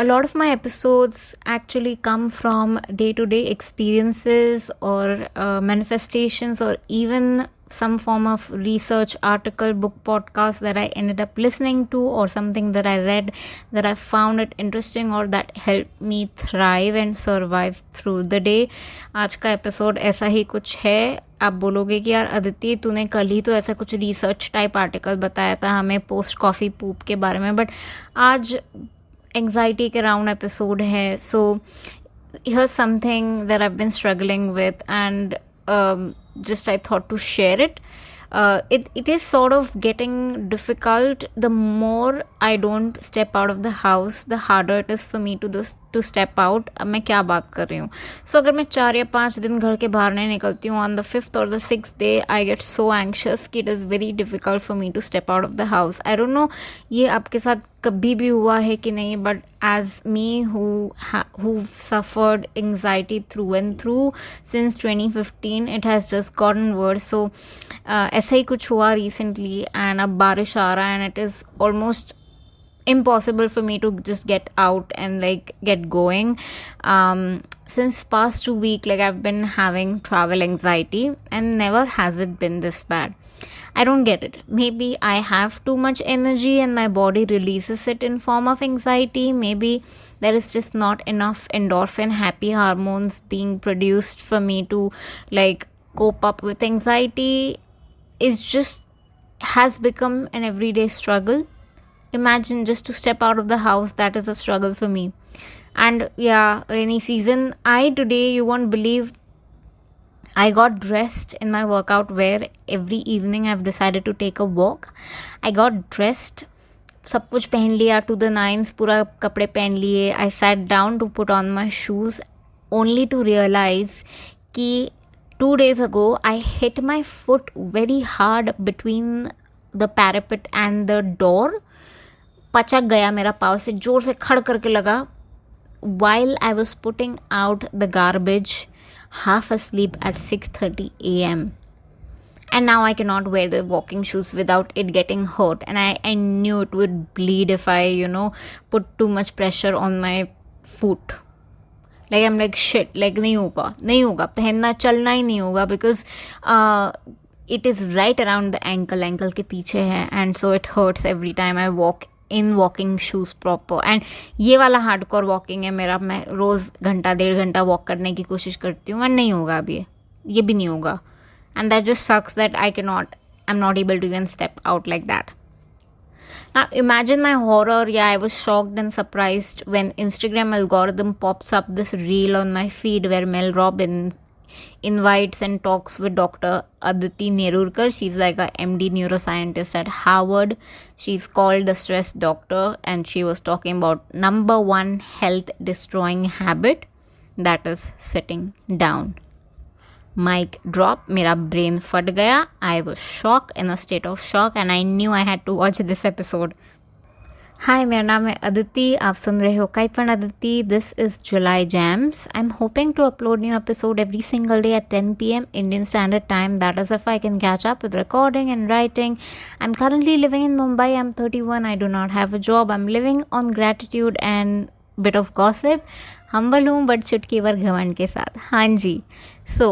A lot of my episodes actually come from day to day experiences or manifestations, or even some form of research article, book, podcast that I ended up listening to, or something that I read that I found it interesting or that helped me thrive and survive through the day. आज का episode ऐसा ही कुछ है. आप बोलोगे कि यार अदिति, तूने कल ही तो ऐसा कुछ रिसर्च टाइप आर्टिकल बताया था हमें पोस्ट कॉफ़ी पूप के बारे में, बट आज एंग्जाइटी के राउंड एपिसोड है. सो here's something that I've been struggling with, and just I thought to share it. It is sort of getting difficult. The more I don't step out of the house, the harder it is for me to step out. अब मैं क्या बात कर रही हूँ. So अगर मैं 4 या 5 दिन घर के बाहर नहीं निकलती हूँ, on the 5th or the 6th day I get so anxious कि it is very difficult for me to step out of the house. I don't know ये आपके साथ कभी भी हुआ है कि नहीं, but as me who suffered anxiety through and through since 2015, it has just gotten worse. So ऐसा ही कुछ हुआ recently, and अब बारिश आ रहा है, and it is almost impossible for me to just get out and like get going. Since past 2 weeks, like I've been having travel anxiety, and never has it been this bad. I don't get it. Maybe I have too much energy and my body releases it in form of anxiety. Maybe there is just not enough endorphin, happy hormones being produced for me to like cope up with anxiety. It's just has become an everyday struggle. Imagine just to step out of the house, that is a struggle for me. And yeah, rainy season. Today, you won't believe, I got dressed in my workout wear. Every evening I've decided to take a walk. I got dressed, सब कुछ पहन लिया to the nines, पूरा कपड़े पहन लिए. I sat down to put on my shoes, only to realize कि 2 days ago I hit my foot very hard between the parapet and the door. पचक गया मेरा पाँव से, जोर से खड़ करके लगा while I was putting out the garbage, half asleep at 6:30 a.m. And now I cannot wear the walking shoes without it getting hurt, and I knew it would bleed if I put too much pressure on my foot. Like I'm like shit, like नहीं होगा पहनना, चलना ही नहीं होगा, because it is right around the ankle के पीछे है, and so it hurts every time I walk in walking shoes proper. And ये वाला हार्डकोर वॉकिंग है मेरा. मैं रोज़ घंटा 1.5 घंटा वॉक करने की कोशिश करती हूँ, और नहीं होगा अभी, ये भी नहीं होगा. And that just sucks that I'm not able to even step out like that. Now imagine my horror. Yeah, I was shocked and surprised when Instagram algorithm pops up this reel on my feed where Mel Robbins invites and talks with Dr. Aditi Nerurkar. She's like a MD neuroscientist at Harvard. She's called the stress doctor, and she was talking about number 1 health destroying habit, that is sitting down. Mic drop. मेरा brain फट गया. I was shocked, in a state of shock, and I knew I had to watch this episode. हाय, मेरा नाम है अदिति. आप सुन रहे हो काइपन Aditi. This is July jams. I am hoping to upload new episode every single day at 10 p.m. Indian Standard Time. That is if I can catch up with recording and writing. I'm currently living in Mumbai. I'm 31. I do not have a job. I'm living on gratitude and bit of gossip. Humble हूँ but चुटकी भर घमंड के साथ. हाँ जी. So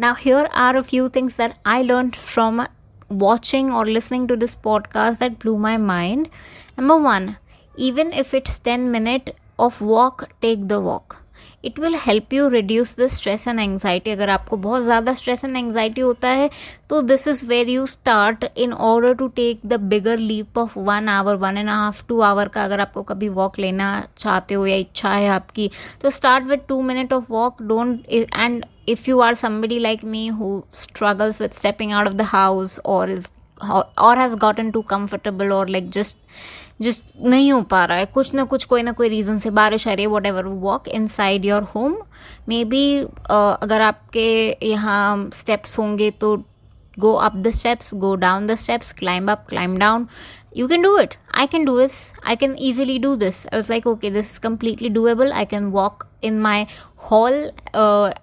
now here are a few things that I learned from watching or listening to this podcast that blew my mind. Number 1, even if it's 10 minutes of walk, take the walk. It will help you reduce the stress and anxiety. अगर आपको बहुत ज़्यादा stress and anxiety होता है, तो this is where you start in order to take the bigger leap of 1 hour, 1.5, 2 hour का. अगर आपको कभी walk लेना चाहते हो या इच्छा है आपकी, तो start with 2 minutes of walk. And if you are somebody like me who struggles with stepping out of the house or has gotten too comfortable, or like just नहीं हो पा रहा है, कुछ ना कुछ कोई ना कोई रीज़न से, बारिश आ रही है, whatever, walk inside your home. Maybe अगर आपके यहाँ steps होंगे तो go up the steps, go down the steps, climb up, climb down. You can do it. I can do this. I can easily do this. I was like, okay, this is completely doable. I can walk in my hall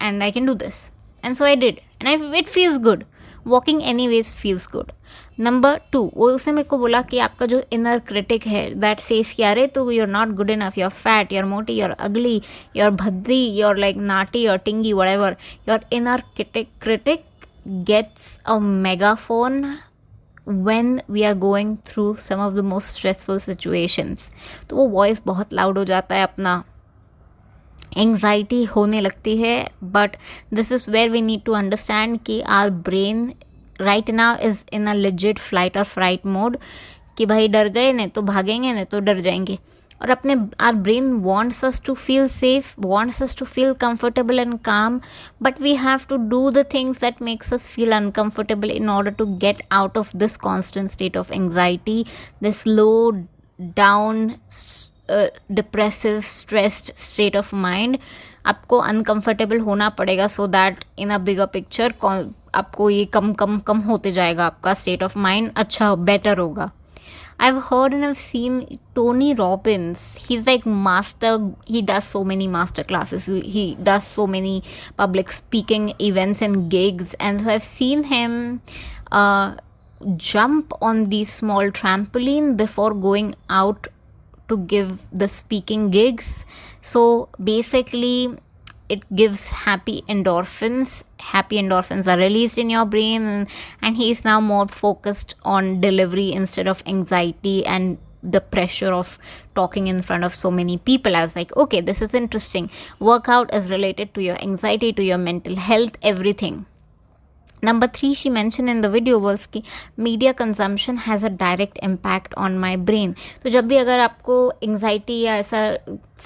and I can do this. And so I did. And it feels good. Walking anyways feels good. Number 2, वो उसने मेरे को बोला कि आपका जो inner critic है that says कि अरे तो you are not good enough, you are fat, you are मोटी, you are ugly, you are भद्दी, यू आर लाइक नाटी और टिंगी, whatever, your inner critic gets a megaphone when we are going through some of the most stressful situations. तो वो voice बहुत loud हो जाता है, अपना एंग्जाइटी होने लगती है. But this is where we need to understand कि our brain right now is in a legit flight और फ्राइट मोड, कि भाई डर गए नहीं तो भागेंगे, नहीं तो डर जाएंगे. और अपने our brain wants us to feel safe, wants us to feel comfortable and calm, but we have to do the things that makes us feel uncomfortable in order to get out of this constant state of anxiety, this low down depressive stressed state of mind. आपको uncomfortable होना पड़ेगा so that in a bigger picture आपको ये कम कम कम होते जाएगा, आपका state of mind अच्छा better होगा. I've heard and I've seen Tony Robbins. He's like master. He does so many master classes. He does so many public speaking events and gigs. And so I've seen him jump on the small trampoline before going out to give the speaking gigs. So basically, it gives happy endorphins. Happy endorphins are released in your brain, and he's now more focused on delivery instead of anxiety and the pressure of talking in front of so many people. I was like, okay, this is interesting. Workout is related to your anxiety, to your mental health, everything. Number 3 she mentioned in the video was कि media consumption has a direct impact on my brain. तो जब भी अगर आपको anxiety या ऐसा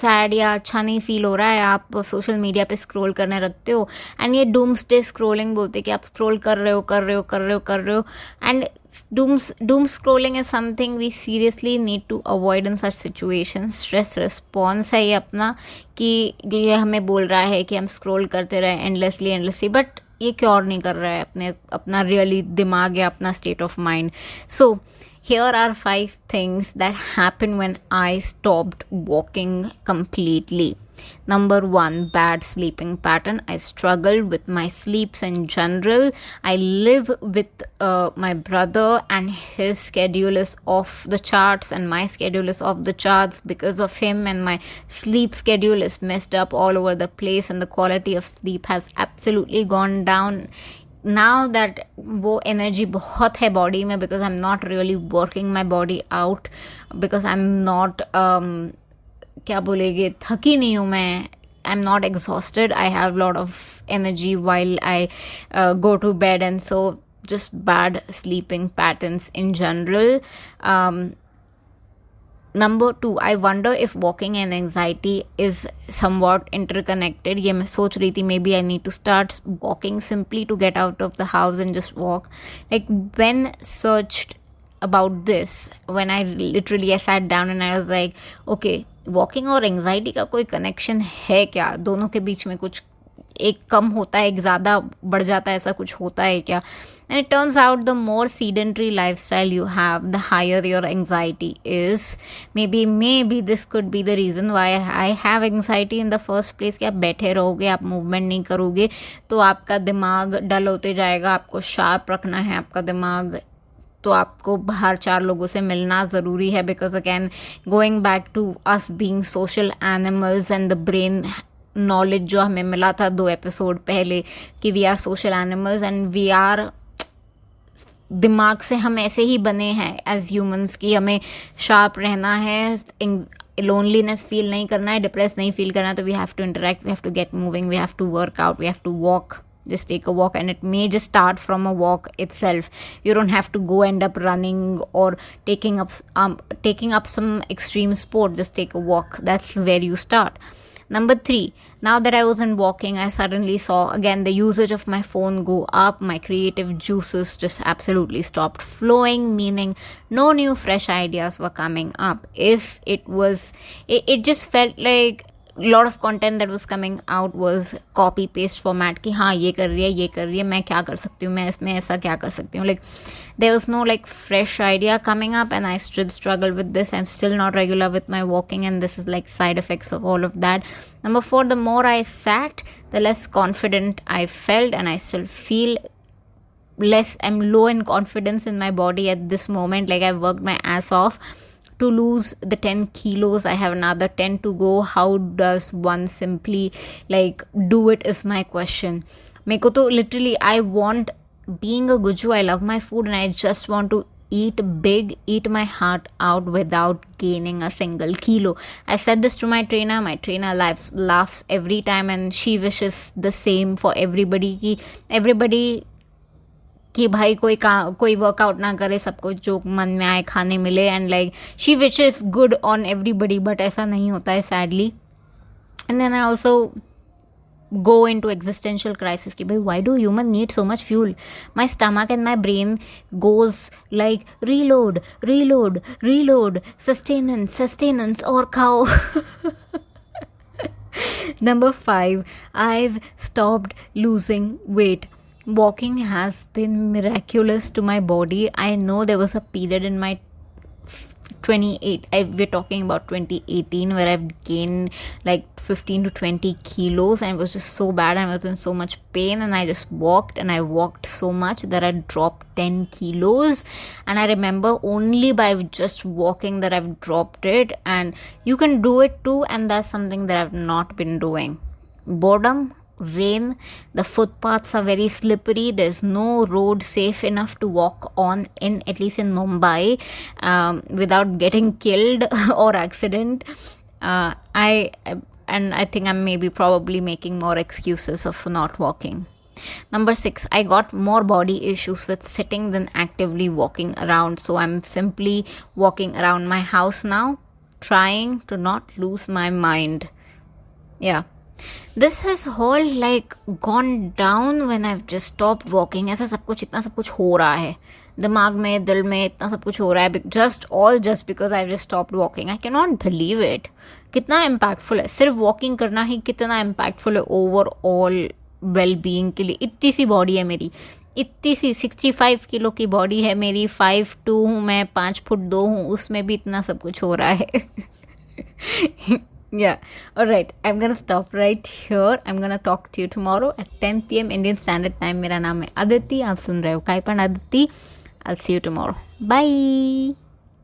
sad या अच्छा नहीं फील हो रहा है, आप सोशल मीडिया पे स्क्रॉल करने लगते हो, एंड ये डूम्सडे स्क्रॉलिंग बोलते हैं कि आप स्क्रॉल कर रहे हो and doom scrolling is something we seriously need to avoid in such situations. Stress response है ये अपना, कि ये हमें बोल रहा है कि हम स्क्रॉल करते रहे एंडलेसली, बट ये क्योर नहीं कर रहा है अपना रियली दिमाग या अपना state of mind. So here are 5 things that happened when I stopped walking completely. Number 1, bad sleeping pattern. I struggle with my sleeps in general. I live with my brother, and his schedule is off the charts and my schedule is off the charts because of him, and my sleep schedule is messed up all over the place, and the quality of sleep has absolutely gone down. Now that वो energy बहुत है body में, because I'm not really working my body out, because I'm not क्या बोलेंगे, थकी नहीं हूँ मैं, I'm not exhausted, I have a lot of energy while I go to bed, and so just bad sleeping patterns in general. Number 2, I wonder if walking and anxiety is somewhat interconnected. ये मैं सोच रही थी, maybe I need to start walking simply to get out of the house and just walk. Like when searched about this, when I sat down and I was like, okay, walking और anxiety का कोई connection है क्या? दोनों के बीच में कुछ एक कम होता है, एक ज़्यादा बढ़ जाता है, ऐसा कुछ होता है क्या? And it turns out the more sedentary lifestyle you have, the higher your anxiety is. Maybe this could be the reason why I have anxiety in the first place, कि आप बैठे रहोगे, आप मूवमेंट नहीं करोगे तो आपका दिमाग डल होते जाएगा. आपको शार्प रखना है आपका दिमाग, तो आपको बाहर 4 लोगों से मिलना ज़रूरी है. Because again going back to us being social animals and the brain knowledge जो हमें मिला था 2 एपिसोड पहले, कि we are social animals and we are, दिमाग से हम ऐसे ही बने हैं एज ह्यूमंस कि हमें शार्प रहना है, लोनलीनेस फील नहीं करना है, डिप्रेस नहीं फील करना है. तो we have to interact, we have to get moving, we have to work out, we have to walk. Just take a walk, and it may just start from a walk itself. You don't have to go end up running or taking up some extreme sport. Just take a walk. That's where you start. Number 3, now that I wasn't walking, I suddenly saw again the usage of my phone go up. My creative juices just absolutely stopped flowing, meaning no new fresh ideas were coming up. If it just felt like lot of content that was coming out was copy paste format, कि हाँ ये कर रही है, मैं क्या कर सकती हूँ, मैं इसमें ऐसा क्या कर सकती हूँ. Like there was no like fresh idea coming up, and I still struggle with this. I'm still not regular with my walking, and this is like side effects of all of that. Number 4, the more I sat, the less confident I felt, and I still feel I'm low in confidence in my body at this moment. Like, I've worked my ass off to lose the 10 kilos. I have another 10 to go. How does one simply like do it is my question. Meko to literally, I want, being a guju, I love my food and I just want to eat big, eat my heart out without gaining a single kilo. I said this to my trainer. My trainer laughs every time, and she wishes the same for everybody. Everybody कि भाई कोई workout ना करे, सबको जो मन में आए खाने मिले, and like she wishes good on everybody, but ऐसा नहीं होता है sadly. And then I also go into existential crisis ki bhai, why do human need so much fuel? My stomach and my brain goes like reload, sustenance or cow. Number 5, I've stopped losing weight. Walking has been miraculous to my body. I know there was a period in my we're talking about 2018, where I've gained like 15 to 20 kilos, and it was just so bad. I was in so much pain, and I just walked, and I walked so much that I dropped 10 kilos. And I remember only by just walking that I've dropped it. And you can do it too, and that's something that I've not been doing. Boredom, rain, the footpaths are very slippery, there's no road safe enough to walk on, in at least in Mumbai, without getting killed or accident. I think I'm maybe probably making more excuses of not walking. Number 6, I got more body issues with sitting than actively walking around, so I'm simply walking around my house now, trying to not lose my mind. Yeah, this has all like gone down when I've just stopped walking. ऐसा सब कुछ, इतना सब कुछ हो रहा है दिमाग में, दिल में, इतना सब कुछ हो रहा है, just because I've just stopped walking. I cannot believe it. कितना impactful है, सिर्फ walking करना ही कितना impactful है overall well-being के लिए. इतनी सी बॉडी है मेरी, इतनी सी 65 किलो की बॉडी है मेरी, 5'2" हूँ मैं, 5 फुट 2 हूँ, उसमें भी इतना सब कुछ हो रहा है. Yeah, alright, I'm gonna stop right here. I'm gonna talk to you tomorrow at 10 p.m. Indian Standard Time. मेरा नाम है अदिति, आप सुन रहे हो काइपन Aditi. I'll see you tomorrow. Bye.